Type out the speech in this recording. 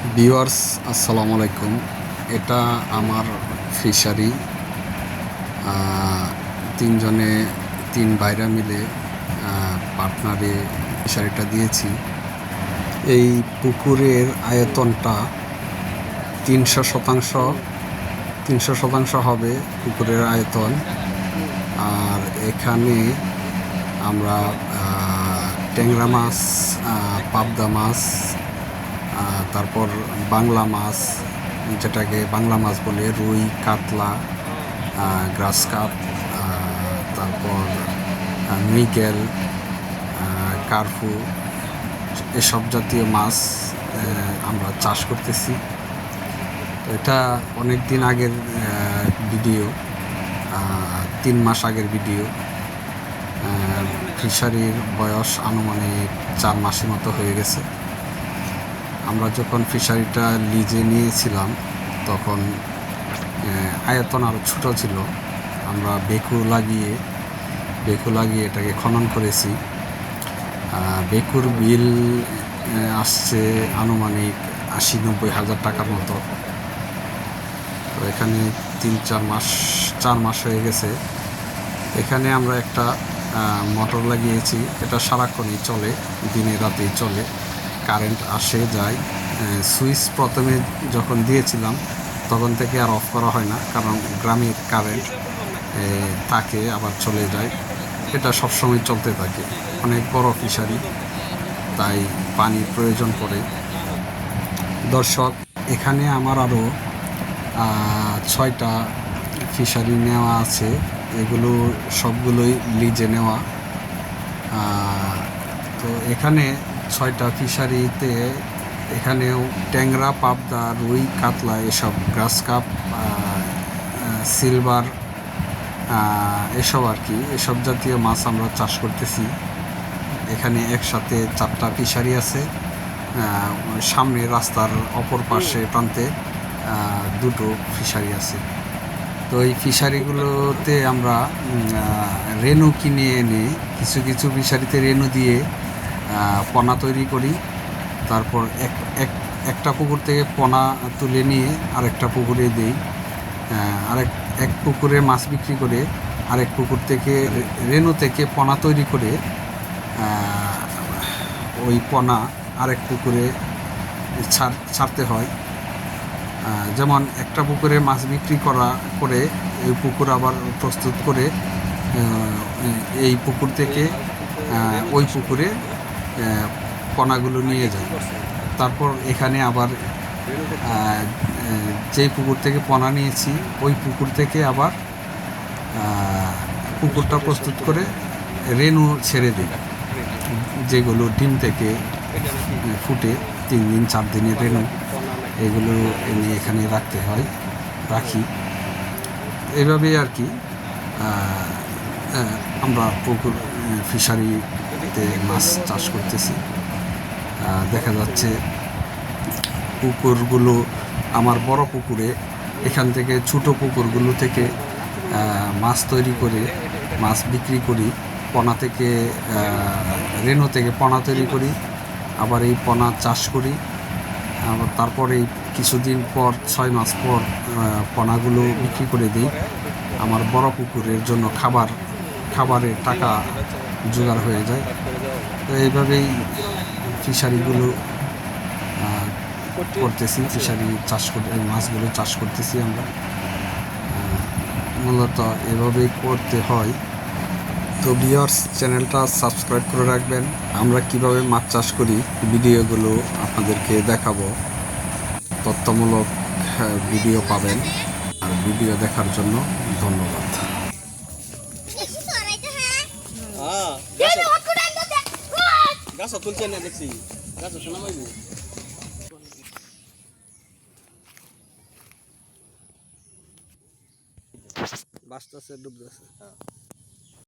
Viewers আসসালামু আলাইকুম। এটা আমার ফিশারি। তিনজনে তিন ভাইরা মিলে পার্টনারে ফিশারিটা দিয়েছি। এই পুকুরের আয়তনটা 300% হবে পুকুরের আয়তন। আর এখানে আমরা ট্যাংরা মাছ, পাবদা মাছ, তারপর বাংলা মাছ, যেটাকে বাংলা মাছ বলে, রুই, কাতলা, গ্রাস কাপ, তারপর মৃগেল, কার্পু, এসব জাতীয় মাছ আমরা চাষ করতেছি। তো এটা অনেক দিন আগের ভিডিও, 3 মাস আগের ভিডিও। ফিশারির বয়স আনুমানিক 4 মাসের মতো হয়ে গেছে। আমরা যখন ফিশারিটা লিজে নিয়েছিলাম তখন আয়তন আরও ছোটো ছিল। আমরা বেকু লাগিয়ে এটাকে খনন করেছি। বেকুর বিল আসছে আনুমানিক 80-90 হাজার টাকার মতো। তো এখানে 4 মাস হয়ে গেছে। এখানে আমরা একটা মোটর লাগিয়েছি। এটা সারাক্ষণই চলে, দিনে রাতেই চলে, কারেন্ট আসে যায়। সুইচ প্রথমে যখন দিয়েছিলাম তখন থেকে আর অফ করা হয় না, কারণ গ্রামের কারেন্ট থাকে আবার চলে যায়। এটা সবসময় চলতে থাকে। অনেক বড় ফিশারি, তাই পানির প্রয়োজন পড়ে। দর্শক, এখানে আমার আরও 6টা ফিশারি নেওয়া আছে। এগুলো সবগুলোই লিজে নেওয়া। তো এখানে 6টা ফিশারিতে এখানেও ট্যাংরা, পাবদা, রুই, কাতলা, এসব গ্রাস কাপ, সিলভার, এসব আর কি, এসব জাতীয় মাছ আমরা চাষ করতেছি। এখানে একসাথে 4টা ফিশারি আছে। সামনে রাস্তার অপর পাশে প্রান্তে 2টো ফিশারি আছে। তো এই ফিশারিগুলোতে আমরা রেনু কিনে এনে কিছু ফিশারিতে রেনু দিয়ে পোনা তৈরি করি। তারপর একটা পুকুর থেকে পোনা তুলে নিয়ে আরেকটা পুকুরে দিই। এক পুকুরে মাছ বিক্রি করে আরেক পুকুর থেকে রেনু থেকে পোনা তৈরি করে ওই পোনা আরেক পুকুরে ছাড়তে হয়। যেমন একটা পুকুরে মাছ বিক্রি করে এই পুকুর আবার প্রস্তুত করে এই পুকুর থেকে ওই পুকুরে পোনাগুলো নিয়ে যায়। তারপর এখানে আবার যেই পুকুর থেকে পোনা নিয়েছি ওই পুকুর থেকে আবার পুকুরটা প্রস্তুত করে রেনু ছেড়ে দিই, যেগুলো ডিম থেকে ফুটে 3 দিন 4 দিনের রেনু। এগুলো এনে এখানে রাখি। এইভাবেই আর কি আমরা পুকুর ফিশারিতে মাছ চাষ করতেছি। দেখা যাচ্ছে পুকুরগুলো আমার বড় পুকুরে, এখান থেকে ছোটো পুকুরগুলো থেকে মাছ তৈরি করে মাছ বিক্রি করি। পোনা থেকে রেনু থেকে পোনা তৈরি করি, আবার এই পোনা চাষ করি। আবার তারপরে কিছুদিন পর 6 মাস পর পোনাগুলো বিক্রি করে দিই। আমার বড় পুকুরের জন্য খাবারের টাকা জোগাড় হয়ে যায়। তো এইভাবেই ফিশারিগুলো করতেছি, ফিশারি চাষ মাছগুলো চাষ করতেছি আমরা। মূলত এভাবেই করতে হয়। তো ভিউয়ার্স, চ্যানেলটা সাবস্ক্রাইব করে রাখবেন। আমরা কিভাবে মাছ চাষ করি ভিডিওগুলো আপনাদেরকে দেখাবো। তথ্যমূলক ভিডিও পাবেন। আর ভিডিও দেখার জন্য ধন্যবাদ। বাসটাছে ডুবতেছে।